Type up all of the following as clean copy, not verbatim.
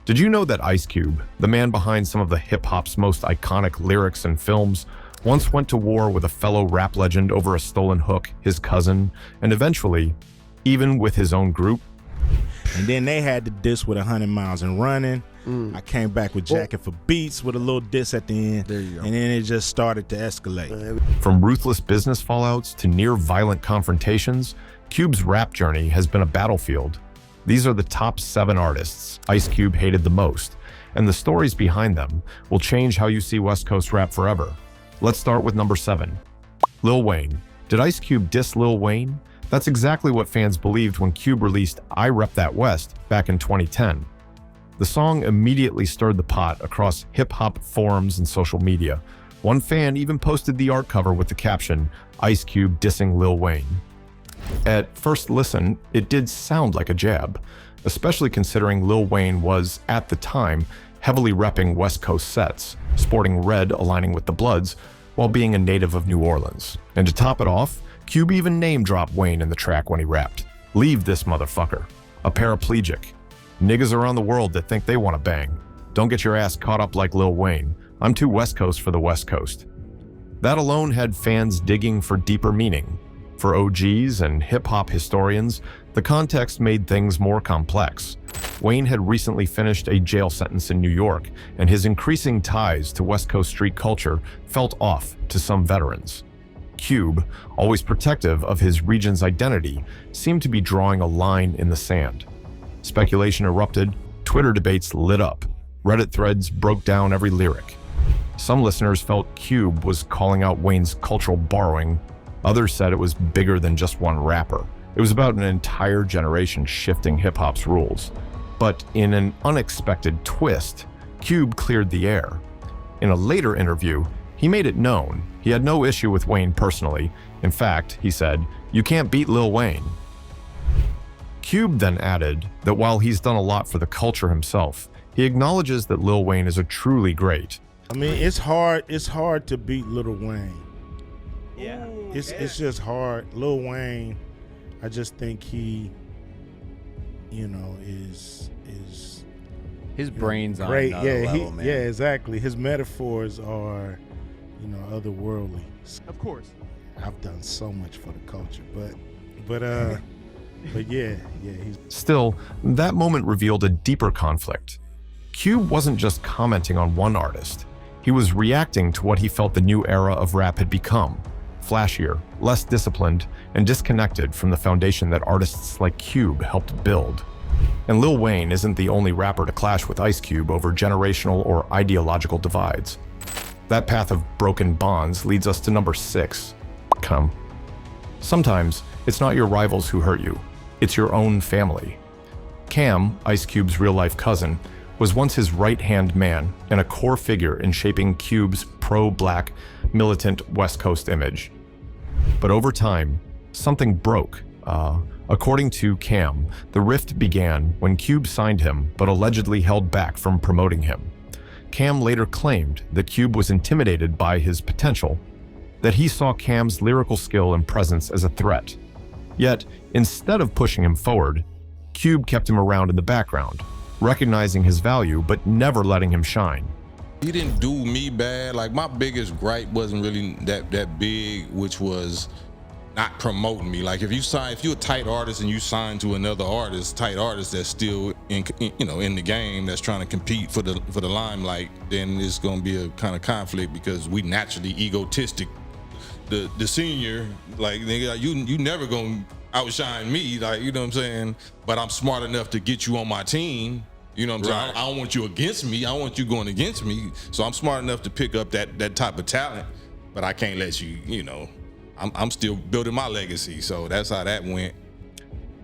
Did you know that Ice Cube, the man behind some of the hip-hop's most iconic lyrics and films, once went to war with a fellow rap legend over a stolen hook, his cousin, and eventually, even with his own group? And then they had the diss with 100 Miles and Running. I came back with Jacket for Beats with a little diss at the end. There you go. And then it just started to escalate. From ruthless business fallouts to near-violent confrontations, Cube's rap journey has been a battlefield. These are the top 7 artists Ice Cube hated the most, and the stories behind them will change how you see West Coast rap forever. Let's start with number 7. Lil Wayne. Did Ice Cube diss Lil Wayne? That's exactly what fans believed when Cube released I Rep That West back in 2010. The song immediately stirred the pot across hip-hop forums and social media. One fan even posted the art cover with the caption, Ice Cube dissing Lil Wayne. At first listen, it did sound like a jab, especially considering Lil Wayne was, at the time, heavily repping West Coast sets, sporting red aligning with the Bloods, while being a native of New Orleans. And to top it off, Cube even name-dropped Wayne in the track when he rapped. Leave this motherfucker. A paraplegic. Niggas around the world that think they want to bang. Don't get your ass caught up like Lil Wayne. I'm too West Coast for the West Coast. That alone had fans digging for deeper meaning. For OGs and hip-hop historians, the context made things more complex. Wayne had recently finished a jail sentence in New York, and his increasing ties to West Coast street culture felt off to some veterans. Cube, always protective of his region's identity, seemed to be drawing a line in the sand. Speculation erupted, Twitter debates lit up, Reddit threads broke down every lyric. Some listeners felt Cube was calling out Wayne's cultural borrowing. Others said it was bigger than just one rapper. It was about an entire generation shifting hip-hop's rules. But in an unexpected twist, Cube cleared the air. In a later interview, he made it known he had no issue with Wayne personally. In fact, he said, "You can't beat Lil Wayne." Cube then added that while he's done a lot for the culture himself, he acknowledges that Lil Wayne is a truly great. I mean, it's hard to beat Lil Wayne. Yeah. It's just hard. Lil Wayne, I just think he, is His brain's on great. another level, man. Yeah, exactly. His metaphors are, otherworldly. Of course. I've done so much for the culture, but yeah, he's Still, that moment revealed a deeper conflict. Cube wasn't just commenting on one artist. He was reacting to what he felt the new era of rap had become. Flashier, less disciplined, and disconnected from the foundation that artists like Cube helped build. And Lil Wayne isn't the only rapper to clash with Ice Cube over generational or ideological divides. That path of broken bonds leads us to number 6. Come. Sometimes, it's not your rivals who hurt you. It's your own family. Cam, Ice Cube's real-life cousin, was once his right-hand man and a core figure in shaping Cube's pro-black, militant West Coast image. But over time, something broke. According to Cam, the rift began when Cube signed him but allegedly held back from promoting him. Cam later claimed that Cube was intimidated by his potential, that he saw Cam's lyrical skill and presence as a threat. Yet, instead of pushing him forward, Cube kept him around in the background, recognizing his value but never letting him shine. He didn't do me bad. Like, my biggest gripe wasn't really that big, which was not promoting me. Like, if you're a tight artist and you sign to another tight artist that's still in the game, that's trying to compete for the limelight, then it's gonna be a kind of conflict because we naturally egotistic. The senior, like, nigga, you never gonna outshine me, like, you know what I'm saying? But I'm smart enough to get you on my team. You know what I'm saying? I don't want you against me. I want you going against me. So I'm smart enough to pick up that type of talent, but I can't let you, I'm still building my legacy. So that's how that went.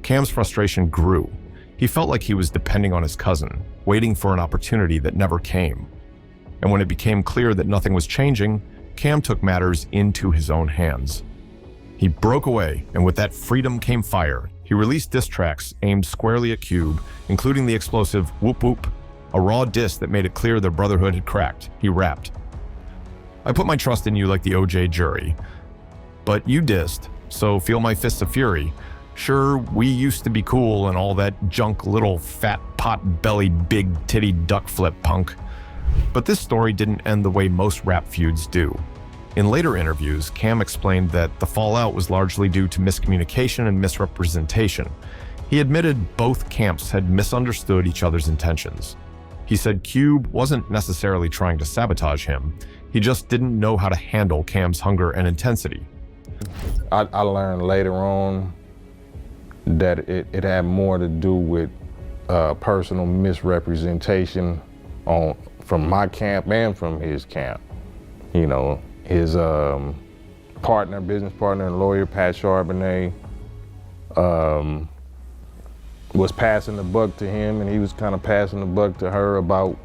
Cam's frustration grew. He felt like he was depending on his cousin, waiting for an opportunity that never came. And when it became clear that nothing was changing, Cam took matters into his own hands. He broke away, and with that freedom came fire. He released diss tracks aimed squarely at Cube, including the explosive Whoop Whoop, a raw diss that made it clear their brotherhood had cracked. He rapped, "I put my trust in you like the OJ jury, but you dissed, so feel my fists of fury. Sure, we used to be cool and all that junk, little fat pot-bellied big titty duck flip punk. But this story didn't end the way most rap feuds do. In later interviews, Cam explained that the fallout was largely due to miscommunication and misrepresentation. He admitted both camps had misunderstood each other's intentions. He said Cube wasn't necessarily trying to sabotage him, he just didn't know how to handle Cam's hunger and intensity. I learned later on that it had more to do with personal misrepresentation from my camp and from his camp. You know, his business partner and lawyer, Pat Charbonnet, was passing the buck to him, and he was kind of passing the buck to her about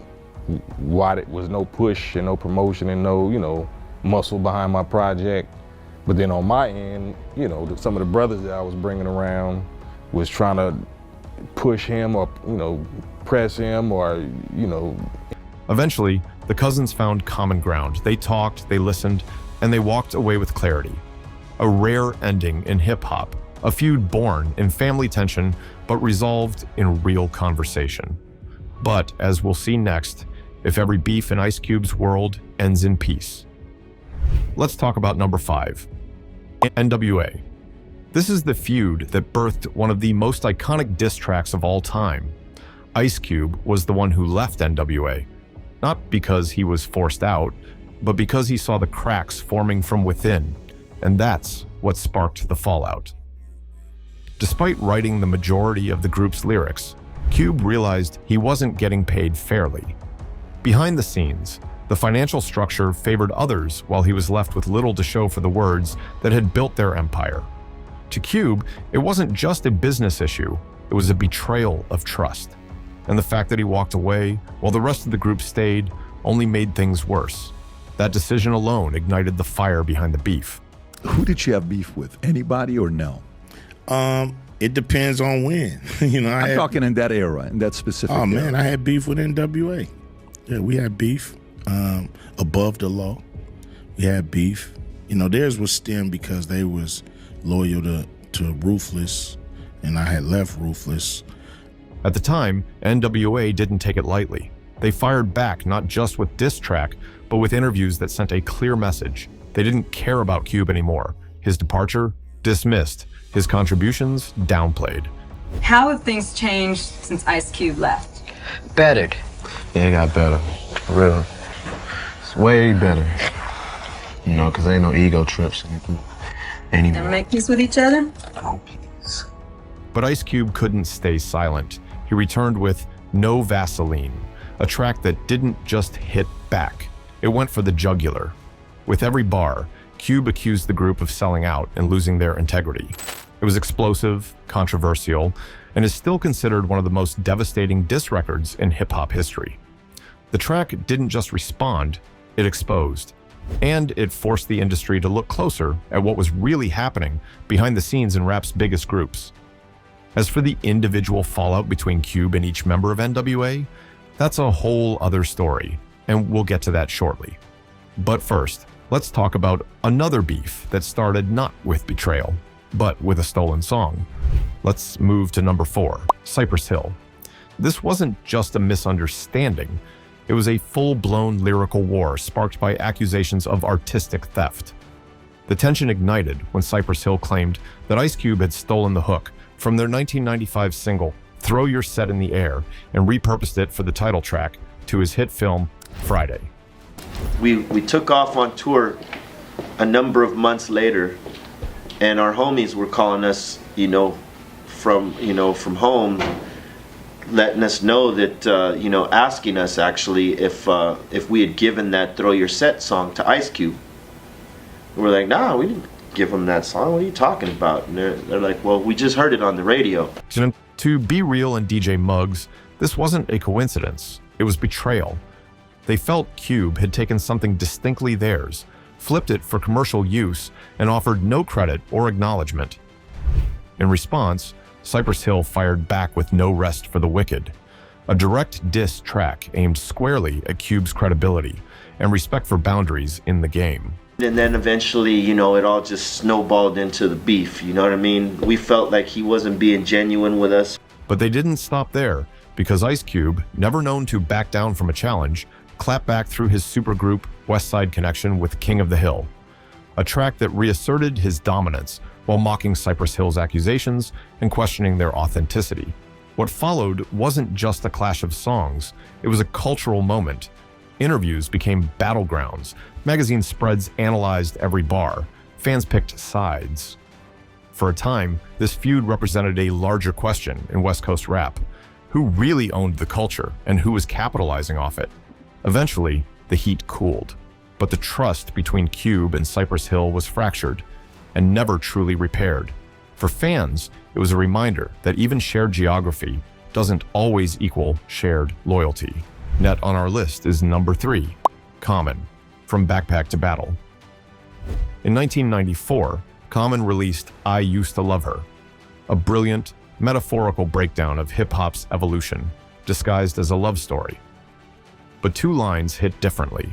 why there was no push and no promotion and no, muscle behind my project. But then on my end, some of the brothers that I was bringing around was trying to push him or, press him or. Eventually, the cousins found common ground. They talked, they listened, and they walked away with clarity. A rare ending in hip-hop, a feud born in family tension, but resolved in real conversation. But, as we'll see next, if every beef in Ice Cube's world ends in peace. Let's talk about number 5, NWA. This is the feud that birthed one of the most iconic diss tracks of all time. Ice Cube was the one who left NWA, not because he was forced out, but because he saw the cracks forming from within, and that's what sparked the fallout. Despite writing the majority of the group's lyrics, Cube realized he wasn't getting paid fairly. Behind the scenes, the financial structure favored others while he was left with little to show for the words that had built their empire. To Cube, it wasn't just a business issue, it was a betrayal of trust. And the fact that he walked away while the rest of the group stayed only made things worse. That decision alone ignited the fire behind the beef. Who did you have beef with? Anybody or no? It depends on when. I'm talking in that era, in that specific era. Man, I had beef with NWA. Yeah, we had beef. Above the law, we had beef. Theirs was stemmed because they was loyal to Ruthless, and I had left Ruthless. At the time, NWA didn't take it lightly. They fired back not just with diss track, but with interviews that sent a clear message. They didn't care about Cube anymore. His departure, dismissed. His contributions, downplayed. How have things changed since Ice Cube left? Bettered. Yeah, it got better. For real. It's way better. Because there ain't no ego trips anymore. Never make peace with each other? No peace. But Ice Cube couldn't stay silent. He returned with No Vaseline, a track that didn't just hit back. It went for the jugular. With every bar, Cube accused the group of selling out and losing their integrity. It was explosive, controversial, and is still considered one of the most devastating diss records in hip-hop history. The track didn't just respond, it exposed. And it forced the industry to look closer at what was really happening behind the scenes in rap's biggest groups. As for the individual fallout between Cube and each member of NWA, that's a whole other story, and we'll get to that shortly. But first, let's talk about another beef that started not with betrayal, but with a stolen song. Let's move to number 4, Cypress Hill. This wasn't just a misunderstanding, it was a full-blown lyrical war sparked by accusations of artistic theft. The tension ignited when Cypress Hill claimed that Ice Cube had stolen the hook from their 1995 single, Throw Your Set in the Air, and repurposed it for the title track to his hit film, Friday. We took off on tour a number of months later, and our homies were calling us, from home, letting us know that, asking us actually if we had given that Throw Your Set song to Ice Cube. And we're like, nah, we didn't give him that song. What are you talking about? And they're like, well, we just heard it on the radio. To Be Real and DJ Muggs, this wasn't a coincidence. It was betrayal. They felt Cube had taken something distinctly theirs, flipped it for commercial use, and offered no credit or acknowledgement. In response, Cypress Hill fired back with no rest for the wicked. a direct diss track aimed squarely at Cube's credibility and respect for boundaries in the game. And then eventually, you know, it all just snowballed into the beef, you know what I mean? We felt like he wasn't being genuine with us. But they didn't stop there, because Ice Cube, never known to back down from a challenge, clapped back through his supergroup West Side Connection with King of the Hill, a track that reasserted his dominance while mocking Cypress Hill's accusations and questioning their authenticity. What followed wasn't just a clash of songs, it was a cultural moment. Interviews became battlegrounds, magazine spreads analyzed every bar, fans picked sides. For a time, this feud represented a larger question in West Coast rap. Who really owned the culture and who was capitalizing off it? Eventually, the heat cooled, but the trust between Cube and Cypress Hill was fractured and never truly repaired. For fans, it was a reminder that even shared geography doesn't always equal shared loyalty. Net on our list is number 3, Common, From Backpack to Battle. In 1994, Common released I Used to Love Her, a brilliant, metaphorical breakdown of hip-hop's evolution, disguised as a love story. But 2 lines hit differently.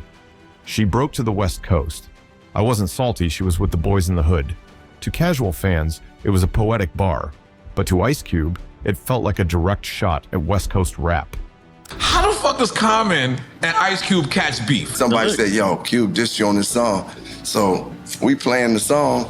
She broke to the West Coast. I wasn't salty, she was with the boys in the hood. To casual fans, it was a poetic bar, but to Ice Cube, it felt like a direct shot at West Coast rap. How the fuck does Common and Ice Cube catch beef? Somebody said, yo, Cube dissed you on this song. So we playing the song,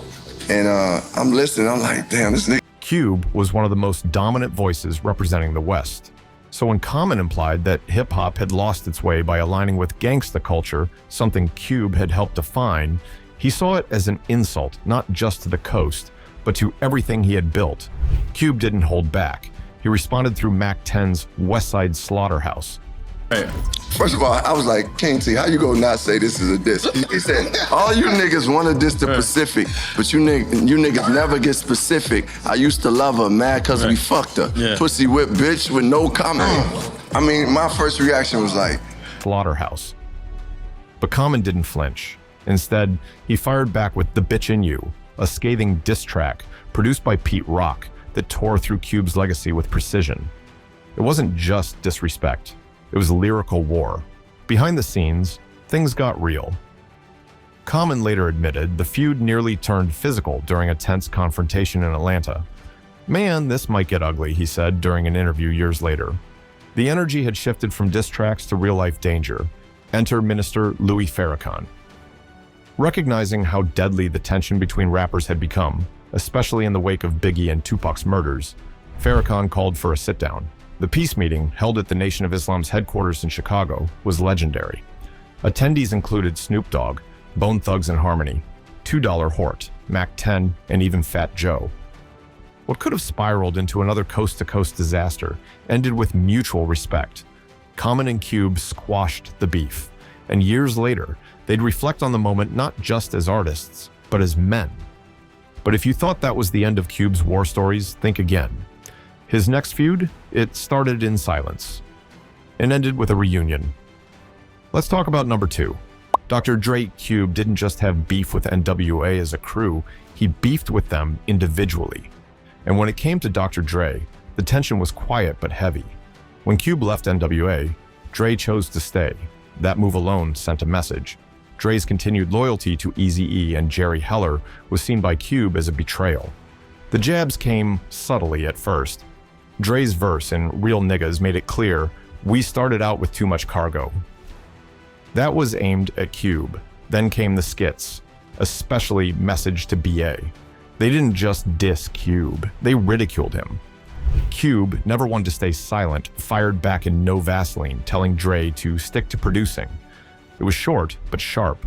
and I'm listening, I'm like, damn, this nigga. Cube was one of the most dominant voices representing the West. So when Common implied that hip-hop had lost its way by aligning with gangsta culture, something Cube had helped define, he saw it as an insult not just to the coast, but to everything he had built. Cube didn't hold back. He responded through Mac 10's West Side Slaughterhouse. Hey. First of all, I was like, King T, how you gonna not say this is a diss? He said, all you niggas want to diss the Pacific, but you niggas never get specific. I used to love her, mad cause we fucked her. Yeah. Pussy whip bitch with no comment. I mean, my first reaction was like, Slaughterhouse. But Common didn't flinch. Instead, he fired back with The Bitch in You, a scathing diss track produced by Pete Rock that tore through Cube's legacy with precision. It wasn't just disrespect. It was lyrical war. Behind the scenes, things got real. Common later admitted the feud nearly turned physical during a tense confrontation in Atlanta. Man, this might get ugly, he said during an interview years later. The energy had shifted from diss tracks to real-life danger. Enter Minister Louis Farrakhan. Recognizing how deadly the tension between rappers had become, especially in the wake of Biggie and Tupac's murders, Farrakhan called for a sit-down. The peace meeting, held at the Nation of Islam's headquarters in Chicago, was legendary. Attendees included Snoop Dogg, Bone Thugs and Harmony, $2 Hort, Mac 10, and even Fat Joe. What could have spiraled into another coast-to-coast disaster ended with mutual respect. Common and Cube squashed the beef, and years later, they'd reflect on the moment not just as artists, but as men. But if you thought that was the end of Cube's war stories, think again. His next feud, it started in silence and ended with a reunion. Let's talk about number 2. Dr. Dre Cube didn't just have beef with NWA as a crew, he beefed with them individually. And when it came to Dr. Dre, the tension was quiet but heavy. When Cube left NWA, Dre chose to stay. That move alone sent a message. Dre's continued loyalty to Eazy-E and Jerry Heller was seen by Cube as a betrayal. The jabs came subtly at first. Dre's verse in Real Niggas made it clear, we started out with too much cargo. That was aimed at Cube. Then came the skits, especially Message to B.A. They didn't just diss Cube, they ridiculed him. Cube, never one to stay silent, fired back in No Vaseline, telling Dre to stick to producing. It was short, but sharp.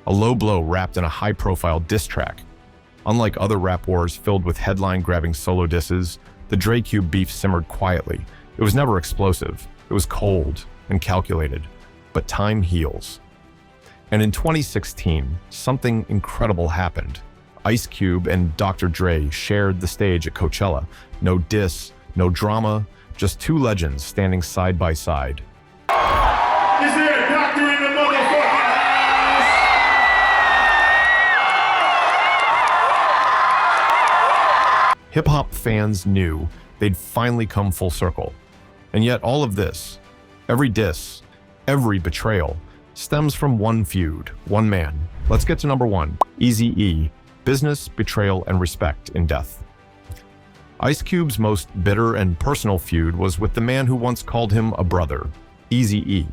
A low blow wrapped in a high-profile diss track. Unlike other rap wars filled with headline-grabbing solo disses, the Dre-Cube beef simmered quietly. It was never explosive. It was cold and calculated. But time heals. And in 2016, something incredible happened. Ice Cube and Dr. Dre shared the stage at Coachella. No diss, no drama, just 2 legends standing side by side. Is there a doctor in the motherfucking Hip-hop fans knew they'd finally come full circle. And yet all of this, every diss, every betrayal, stems from one feud, one man. Let's get to number 1, Eazy-E, business, betrayal, and respect in death. Ice Cube's most bitter and personal feud was with the man who once called him a brother, Eazy-E.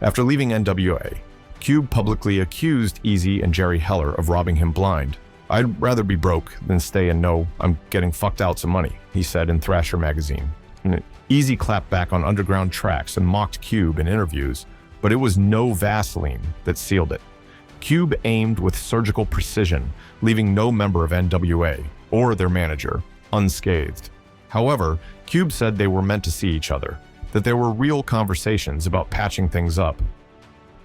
After leaving NWA, Cube publicly accused Eazy and Jerry Heller of robbing him blind. "I'd rather be broke than stay and know I'm getting fucked out some money," he said in Thrasher magazine. And Eazy clapped back on underground tracks and mocked Cube in interviews, but it was no Vaseline that sealed it. Cube aimed with surgical precision, leaving no member of NWA or their manager unscathed. However, Cube said they were meant to see each other, that there were real conversations about patching things up.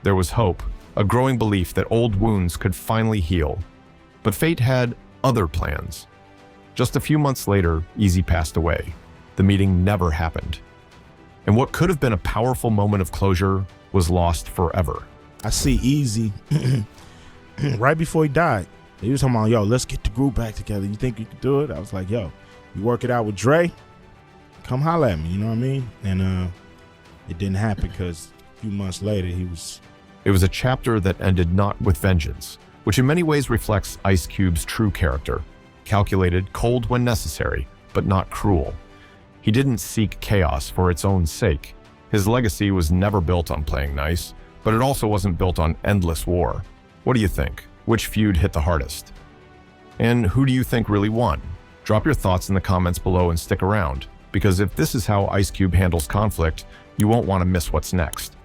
There was hope, a growing belief that old wounds could finally heal. But fate had other plans. Just a few months later, Eazy passed away. The meeting never happened. And what could have been a powerful moment of closure was lost forever. I see Eazy right before he died. He was talking about, yo, let's get the group back together. You think you could do it? I was like, yo, you work it out with Dre? Come holla at me, you know what I mean? And it didn't happen because a few months later, It was a chapter that ended not with vengeance, which in many ways reflects Ice Cube's true character. Calculated, cold when necessary, but not cruel. He didn't seek chaos for its own sake. His legacy was never built on playing nice, but it also wasn't built on endless war. What do you think? Which feud hit the hardest? And who do you think really won? Drop your thoughts in the comments below and stick around, because if this is how Ice Cube handles conflict, you won't want to miss what's next.